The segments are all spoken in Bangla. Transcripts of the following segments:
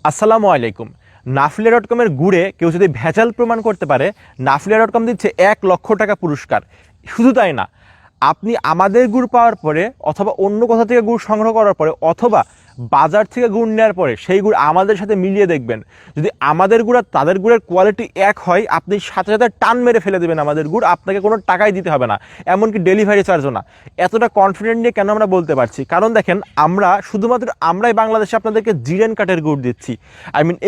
আসসালামু আলাইকুম। নাফলিয়া.কমের গুড়ে কেউ যদি ভেজাল প্রমাণ করতে পারে, নাফলিয়া.কম দিচ্ছে ১,০০,০০০ টাকা পুরস্কার। শুধু তাই না, আপনি আমাদের গুড় পাওয়ার পরে অথবা অন্য কোথা থেকে গুড় সংগ্রহ করার পরে অথবা বাজার থেকে গুড় নেওয়ার পরে সেই গুড় আমাদের সাথে মিলিয়ে দেখবেন। যদি আমাদের গুড় আর তাদের গুড়ের কোয়ালিটি এক হয়, আপনি সাথে সাথে টান মেরে ফেলে দেবেন আমাদের গুড়, আপনাকে কোনো টাকাই দিতে হবে না, এমনকি ডেলিভারি চার্জও না। এতটা কনফিডেন্ট নিয়ে কেন আমরা বলতে পারছি? কারণ দেখেন, আমরা শুধুমাত্র আমরাই বাংলাদেশে আপনাদেরকে জিরেন কাঠের গুড় দিচ্ছি।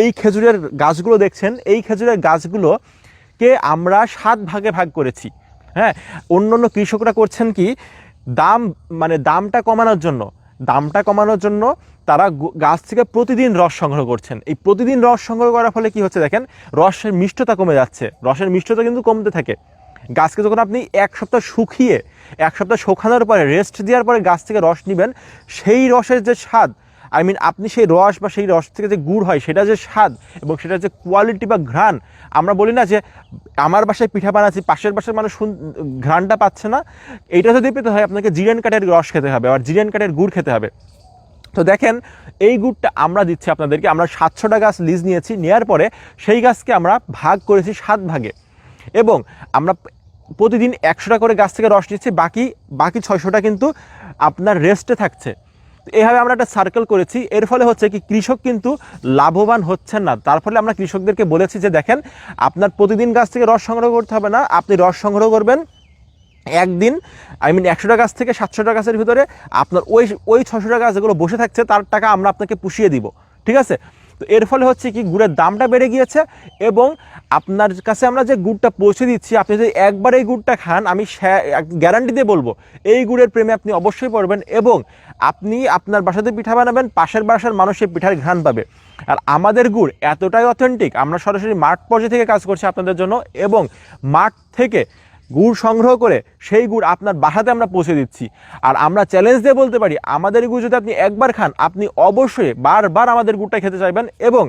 এই খেজুরের গাছগুলো দেখছেন, এই খেজুরের গাছগুলোকে আমরা 7 ভাগে ভাগ করেছি। হ্যাঁ, অন্য কৃষকরা করছেন কি, দামটা কমানোর জন্য তারা গাছ থেকে প্রতিদিন রস সংগ্রহ করছেন। এই প্রতিদিন রস সংগ্রহ করার ফলে কি হচ্ছে দেখেন, রসের মিষ্টতা কমে যাচ্ছে। রসের মিষ্টতা কিন্তু কমতে থাকে। গাছকে যখন আপনি এক সপ্তাহ শুকানোর পরে, রেস্ট দেওয়ার পরে গাছ থেকে রস নেবেন, সেই রসের যে স্বাদ, আপনি সেই রস বা সেই রস থেকে যে গুড় হয়, সেটা যে স্বাদ এবং সেটা যে কোয়ালিটি বা ঘ্রাণ, আমরা বলি না যে আমার বাসায় পিঠা বানাচ্ছি, পাশের বাসার মানুষ ঘ্রাণটা পাচ্ছে না। এইটা যদি পেতে হয়, আপনাকে জিরেন কাঠের রস খেতে হবে, আর জিরেন কাঠের গুড় খেতে হবে। তো দেখেন, এই গুড়টা আমরা দিচ্ছি আপনাদেরকে। আমরা 700টা গাছ লিজ নিয়েছি, নেওয়ার পরে সেই গাছকে আমরা ভাগ করেছি 7 ভাগে, এবং আমরা প্রতিদিন 100টা করে গাছ থেকে রস নিচ্ছি, বাকি 600টা কিন্তু আপনার রেস্টে থাকছে। এইভাবে আমরা একটা সার্কেল করেছি। এর ফলে হচ্ছে কি, কৃষক কিন্তু লাভবান হচ্ছেন না। তার ফলে আমরা কৃষকদেরকে বলেছি যে দেখেন, আপনার প্রতিদিন গাছ থেকে রস সংগ্রহ করতে হবে না, আপনি রস সংগ্রহ করবেন একদিন। 100টা গাছ থেকে 700টা গাছের ভিতরে আপনার ওই 600টা গাছ যেগুলো বসে থাকছে, তার টাকা আমরা আপনাকে পুষিয়ে দিব। ঠিক আছে? তো এর ফলে হচ্ছে কি, গুড়ের দামটা বেড়ে গিয়েছে, এবং আপনার কাছে আমরা যে গুড়টা পৌঁছে দিচ্ছি, আপনি যদি একবার এই গুড়টা খান, আমি গ্যারান্টি দিয়ে বলবো, এই গুড়ের প্রেমে আপনি অবশ্যই পড়বেন, এবং আপনি আপনার বাসাতে পিঠা বানাবেন, পাশের বাসার মানুষের পিঠার ঘ্রাণ পাবে। আর আমাদের গুড় এতটাই অথেন্টিক, আমরা সরাসরি মাঠ পর্যায়ে থেকে কাজ করছি আপনাদের জন্য, এবং মাঠ থেকে গুড় সংগ্রহ করে সেই গুড় আপনার বাসাতে আমরা পৌঁছে দিচ্ছি। আর আমরা চ্যালেঞ্জ দিয়ে বলতে পারি, আমাদের গুড় যদি আপনি একবার খান, আপনি অবশ্যই বারবার আমাদের গুড়টা খেতে চাইবেন। এবং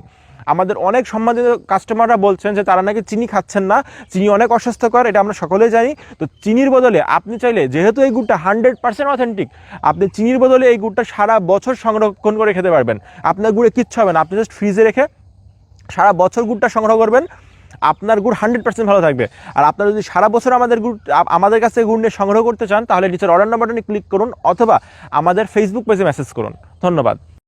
আমাদের অনেক সম্মানিত কাস্টমাররা বলছেন যে তারা নাকি চিনি খাচ্ছেন না, চিনি অনেক অস্বাস্থ্যকর, এটা আমরা সকলেই জানি। তো চিনির বদলে আপনি চাইলে, যেহেতু এই গুড়টা 100% অথেন্টিক, আপনি চিনির বদলে এই গুড়টা সারা বছর সংরক্ষণ করে খেতে পারবেন। আপনার গুড়ে কিচ্ছু হবে না, আপনি জাস্ট ফ্রিজে রেখে সারা বছর গুড়টা সংগ্রহ করবেন, আপনার গুড় 100% ভালো থাকবে। আর আপনারা যদি সারা বছর আমাদের কাছে গুড় নিয়ে সংগ্রহ করতে চান, তাহলে নিচের অর্ডার নাম্বারটা ক্লিক করুন, অথবা আমাদের ফেসবুক পেজে মেসেজ করুন। ধন্যবাদ।